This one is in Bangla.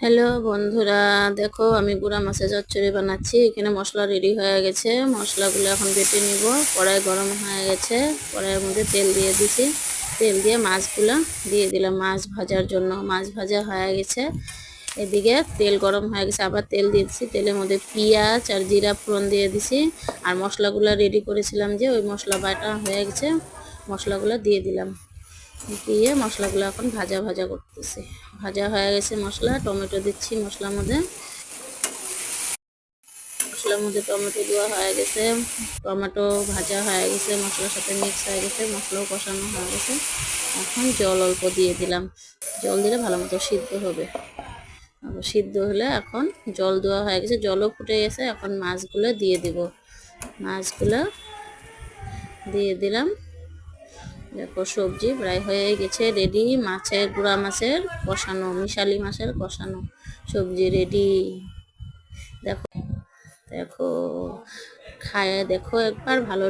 হ্যালো বন্ধুরা, দেখো আমি গুঁড়া মাছের চচ্চড়ি বানাচ্ছি। এখানে মশলা রেডি হয়ে গেছে, মশলাগুলো এখন বেটে নিব। কড়াই গরম হয়ে গেছে, কড়াইয়ের মধ্যে তেল দিয়ে দিছি। তেল দিয়ে মাছগুলো দিয়ে দিলাম মাছ ভাজার জন্য। মাছ ভাজা হয়ে গেছে, এদিকে তেল গরম হয়ে গেছে, আবার তেল দিয়ে দিছি। তেলের মধ্যে পেঁয়াজ আর জিরা ফোড়ন দিয়ে দিছি। আর মশলাগুলো রেডি করেছিলাম যে, ওই মশলা বাটা হয়ে গেছে, মশলাগুলো দিয়ে দিলাম। দিয়ে মশলাগুলো এখন ভাজা ভাজা করতেছি। ভাজা হয়ে গেছে মশলা, টমেটো দিচ্ছি মশলার মধ্যে টমেটো দেওয়া হয়ে গেছে। টমেটো ভাজা হয়ে গেছে, মশলার সাথে মিক্স হয়ে গেছে, মশলাও কষানো হয়ে গেছে। এখন জল অল্প দিয়ে দিলাম, জল দিলে ভালো মতো সিদ্ধ হবে। সিদ্ধ হলে এখন জল দেওয়া হয়ে গেছে, জলও ফুটে গেছে। এখন মাছগুলো দিয়ে দিব, মাছগুলো দিয়ে দিলাম। দেখো সবজি প্রায় হয়ে গেছে, রেডি। গুঁড়া মাছের কষানো, মিশালি মাছের কষানো সবজি রেডি। দেখো দেখো খায় দেখো একবার, ভালো